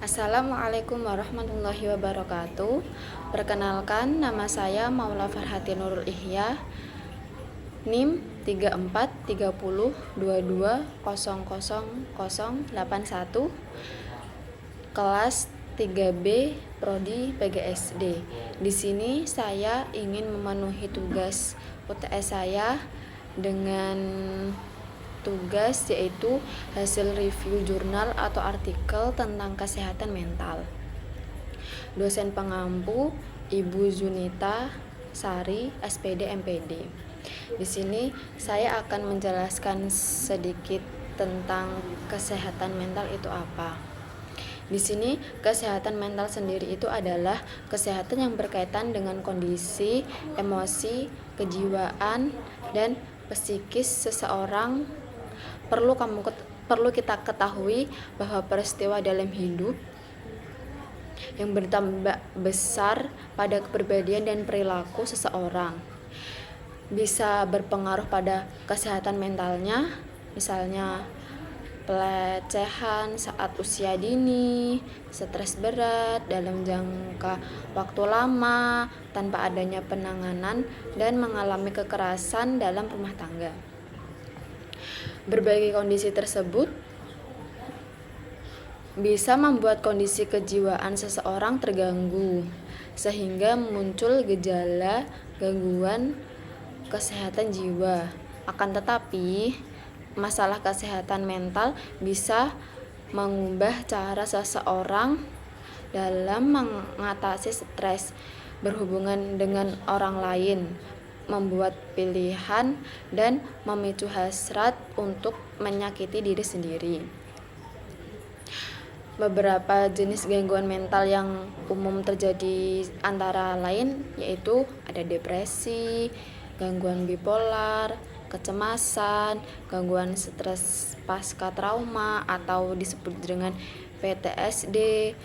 Assalamualaikum warahmatullahi wabarakatuh. Perkenalkan, nama saya Maula Farhati Nurul Ihya, NIM 343022000081, kelas 3B, Prodi PGSD. Di sini saya ingin memenuhi tugas UTS saya dengan tugas yaitu hasil review jurnal atau artikel tentang kesehatan mental. Dosen pengampu Ibu Zunita Sari, SPD MPD. Di sini saya akan menjelaskan sedikit tentang kesehatan mental itu apa. Di sini kesehatan mental sendiri itu adalah kesehatan yang berkaitan dengan kondisi, emosi, kejiwaan, dan psikis seseorang. Perlu kita ketahui bahwa peristiwa dalam hidup yang berdampak besar pada kepribadian dan perilaku seseorang bisa berpengaruh pada kesehatan mentalnya, misalnya pelecehan saat usia dini, stres berat dalam jangka waktu lama tanpa adanya penanganan, dan mengalami kekerasan dalam rumah tangga. Berbagai kondisi tersebut bisa membuat kondisi kejiwaan seseorang terganggu, sehingga muncul gejala gangguan kesehatan jiwa. Akan tetapi, masalah kesehatan mental bisa mengubah cara seseorang dalam mengatasi stres, berhubungan dengan orang lain, membuat pilihan, dan memicu hasrat untuk menyakiti diri sendiri. Beberapa jenis gangguan mental yang umum terjadi antara lain yaitu ada depresi, gangguan bipolar, kecemasan, gangguan stres pasca trauma atau disebut dengan PTSD,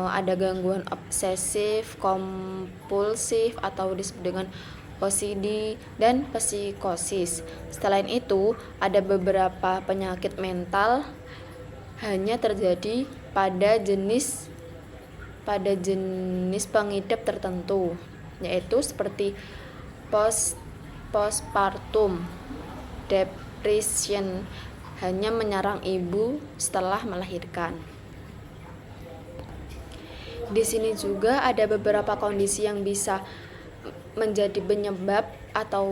ada gangguan obsesif kompulsif atau disebut dengan OCD, dan psikosis. Selain itu, ada beberapa penyakit mental hanya terjadi pada jenis pengidap tertentu, yaitu seperti postpartum depression, hanya menyerang ibu setelah melahirkan. Di sini juga ada beberapa kondisi yang bisa menjadi penyebab atau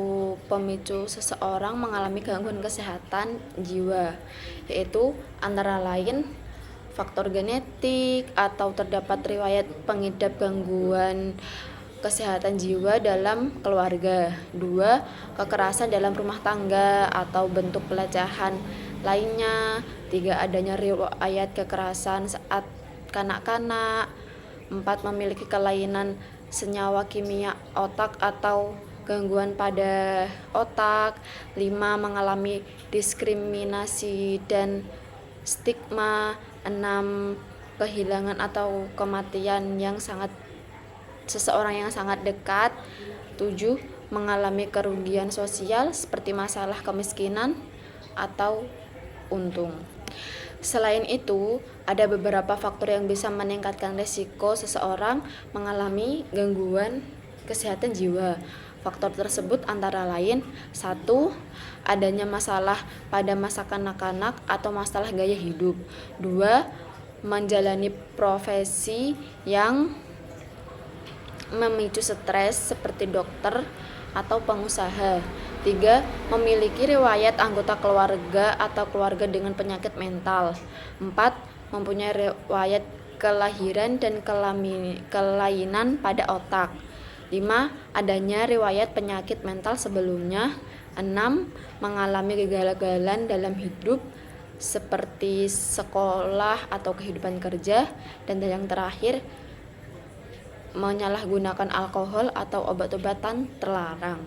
pemicu seseorang mengalami gangguan kesehatan jiwa, yaitu antara lain faktor genetik atau terdapat riwayat pengidap gangguan kesehatan jiwa dalam keluarga. 2. Kekerasan dalam rumah tangga atau bentuk pelecehan lainnya. 3. Adanya riwayat kekerasan saat kanak-kanak. 4. Memiliki kelainan senyawa kimia otak atau gangguan pada otak. 5. Mengalami diskriminasi dan stigma. 6. Kehilangan atau kematian seseorang yang sangat dekat. 7. Mengalami kerugian sosial seperti masalah kemiskinan atau untung. Selain itu, ada beberapa faktor yang bisa meningkatkan risiko seseorang mengalami gangguan kesehatan jiwa. Faktor tersebut antara lain: 1. Adanya masalah pada masa kanak-kanak atau masalah gaya hidup. 2. Menjalani profesi yang memicu stres seperti dokter atau pengusaha. 3. Memiliki riwayat anggota keluarga atau keluarga dengan penyakit mental. 4. Mempunyai riwayat kelahiran dan kelainan pada otak. 5. Adanya riwayat penyakit mental sebelumnya. 6. Mengalami kegagalan dalam hidup seperti sekolah atau kehidupan kerja. Dan yang terakhir, menyalahgunakan alkohol atau obat-obatan terlarang.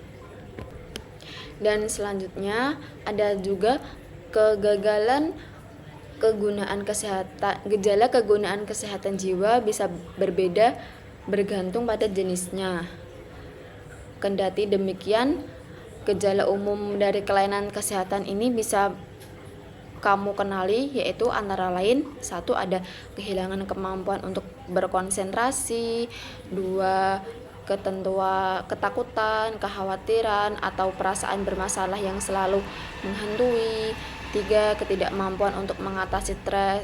Dan selanjutnya ada juga gejala kegunaan kesehatan jiwa bisa berbeda bergantung pada jenisnya. Kendati demikian, gejala umum dari kelainan kesehatan ini bisa kamu kenali, yaitu antara lain: 1. Ada kehilangan kemampuan untuk berkonsentrasi. 2. Ketakutan, kekhawatiran, atau perasaan bermasalah yang selalu menghantui. 3. Ketidakmampuan untuk mengatasi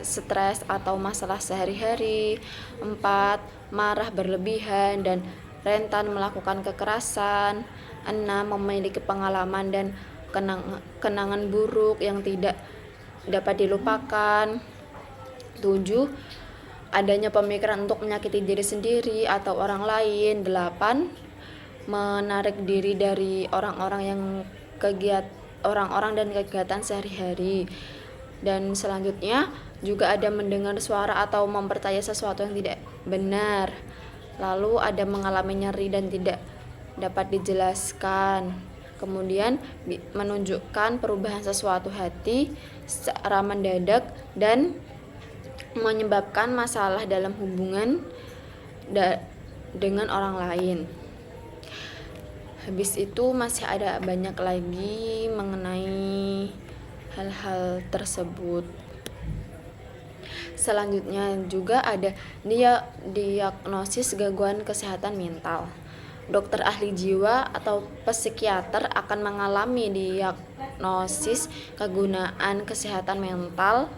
stres atau masalah sehari-hari. 4. Marah berlebihan dan rentan melakukan kekerasan. 6. Memiliki pengalaman dan kenangan buruk yang tidak dapat dilupakan. 7. Adanya pemikiran untuk menyakiti diri sendiri atau orang lain. 8. Menarik diri dari orang-orang dan kegiatan sehari-hari. Dan selanjutnya juga ada mendengar suara atau mempercayai sesuatu yang tidak benar. Lalu ada mengalami nyeri dan tidak dapat dijelaskan. Kemudian menunjukkan perubahan sesuatu hati secara mendadak dan menyebabkan masalah dalam hubungan dengan orang lain. Habis itu masih ada banyak lagi mengenai hal-hal tersebut. Selanjutnya juga ada diagnosis gangguan kesehatan mental. Dokter ahli jiwa atau psikiater akan mengalami diagnosis kegunaan kesehatan mental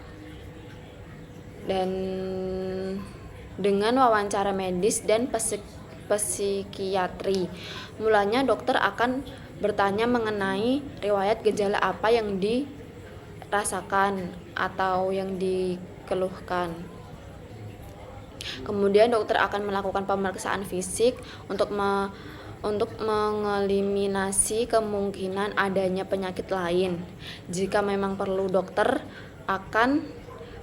dan dengan wawancara medis dan psikiatri. Mulanya dokter akan bertanya mengenai riwayat gejala apa yang dirasakan atau yang dikeluhkan. Kemudian dokter akan melakukan pemeriksaan fisik untuk mengeliminasi kemungkinan adanya penyakit lain. Jika memang perlu, dokter akan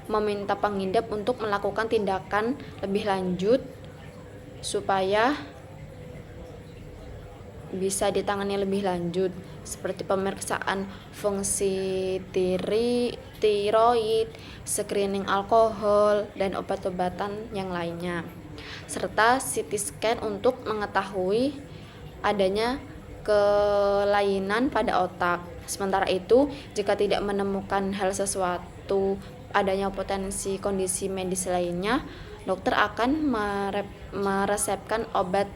meminta pengidap untuk melakukan tindakan lebih lanjut supaya bisa ditangani lebih lanjut, seperti pemeriksaan fungsi tiroid, screening alkohol, dan obat-obatan yang lainnya, serta CT scan untuk mengetahui adanya kelainan pada otak. Sementara itu, jika tidak menemukan hal sesuatu adanya potensi kondisi medis lainnya, dokter akan meresepkan obat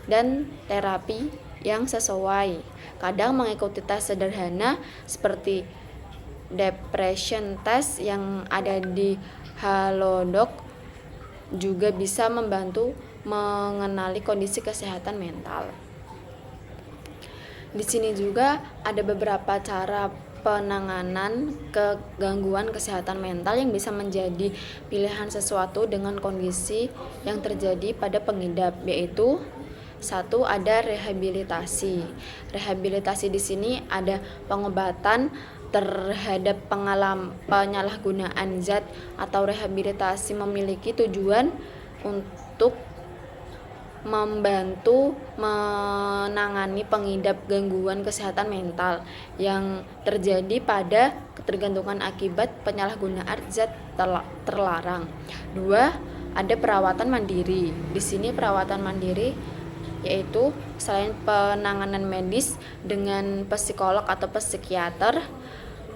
dan terapi yang sesuai. Kadang mengikuti tes sederhana seperti depression test yang ada di Halodoc juga bisa membantu mengenali kondisi kesehatan mental. Di sini juga ada beberapa cara penanganan gangguan kesehatan mental yang bisa menjadi pilihan sesuatu dengan kondisi yang terjadi pada pengidap, yaitu 1. Ada rehabilitasi. Rehabilitasi di sini ada pengobatan terhadap penyalahgunaan zat atau rehabilitasi memiliki tujuan untuk membantu menangani pengidap gangguan kesehatan mental yang terjadi pada ketergantungan akibat penyalahgunaan zat terlarang. 2. Ada perawatan mandiri. Di sini perawatan mandiri yaitu selain penanganan medis dengan psikolog atau psikiater,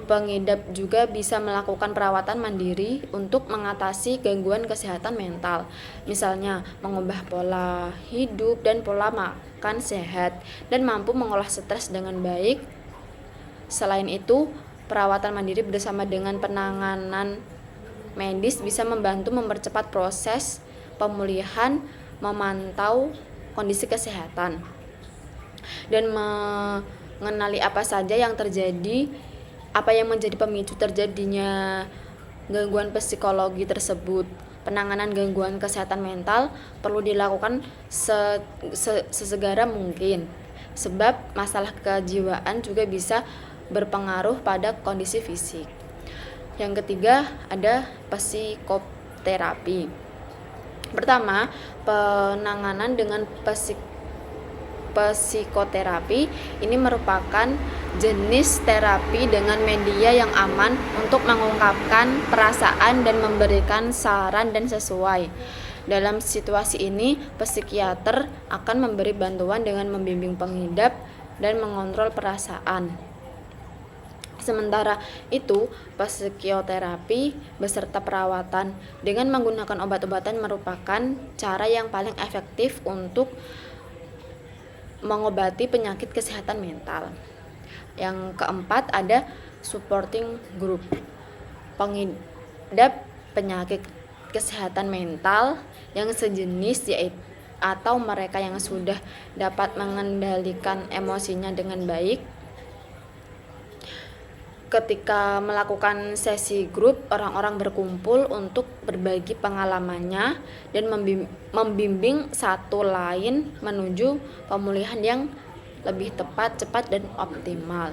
pengidap juga bisa melakukan perawatan mandiri untuk mengatasi gangguan kesehatan mental. Misalnya, mengubah pola hidup dan pola makan sehat dan mampu mengolah stres dengan baik. Selain itu, perawatan mandiri bersama dengan penanganan medis bisa membantu mempercepat proses pemulihan, memantau kondisi kesehatan, dan mengenali apa saja yang terjadi, apa yang menjadi pemicu terjadinya gangguan psikologi tersebut. Penanganan gangguan kesehatan mental perlu dilakukan sesegera mungkin, sebab masalah kejiwaan juga bisa berpengaruh pada kondisi fisik. Yang ketiga, ada psikoterapi. Pertama, penanganan dengan psikoterapi ini merupakan jenis terapi dengan media yang aman untuk mengungkapkan perasaan dan memberikan saran dan sesuai. Dalam situasi ini, psikiater akan memberi bantuan dengan membimbing pengidap dan mengontrol perasaan. Sementara itu, psikoterapi beserta perawatan dengan menggunakan obat-obatan merupakan cara yang paling efektif untuk mengobati penyakit kesehatan mental. Yang keempat ada supporting group. Pengidap penyakit kesehatan mental yang sejenis yaitu atau mereka yang sudah dapat mengendalikan emosinya dengan baik. Ketika melakukan sesi grup, orang-orang berkumpul untuk berbagi pengalamannya dan membimbing satu lain menuju pemulihan yang lebih tepat, cepat, dan optimal.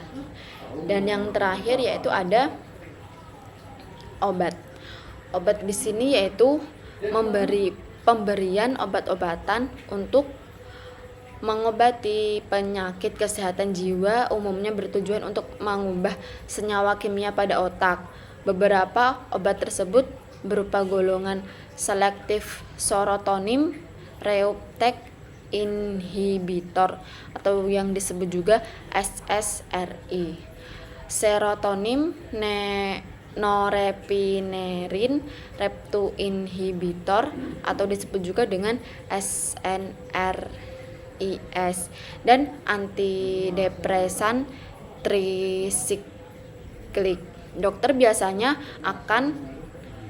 Dan yang terakhir yaitu ada obat. Obat di sini yaitu pemberian obat-obatan untuk mengobati penyakit kesehatan jiwa umumnya bertujuan untuk mengubah senyawa kimia pada otak. Beberapa obat tersebut berupa golongan selektif serotonin reuptake inhibitor atau yang disebut juga SSRI, serotonin norepinerin inhibitor atau disebut juga dengan SNRIS, dan antidepresan trisiklik. Dokter biasanya akan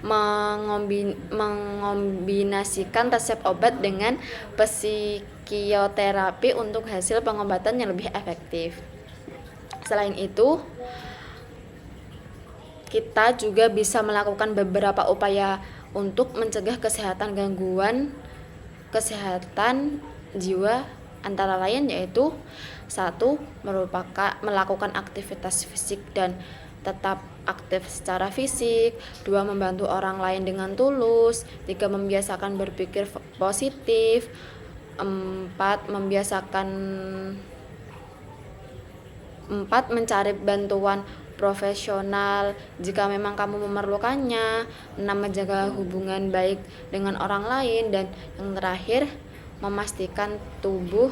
mengombinasikan resep obat dengan psikoterapi untuk hasil pengobatan yang lebih efektif. Selain itu, kita juga bisa melakukan beberapa upaya untuk mencegah gangguan kesehatan jiwa, antara lain yaitu 1. Melakukan aktivitas fisik dan tetap aktif secara fisik. 2. Membantu orang lain dengan tulus. 3. Membiasakan berpikir positif. 4. Mencari bantuan profesional jika memang kamu memerlukannya. 6. Menjaga hubungan baik dengan orang lain. Dan yang terakhir, memastikan tubuh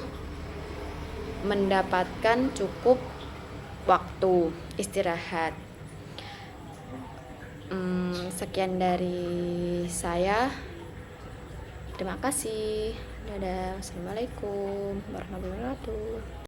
mendapatkan cukup waktu istirahat. Sekian dari saya. Terima kasih. Dadah. Assalamualaikum warahmatullahi wabarakatuh.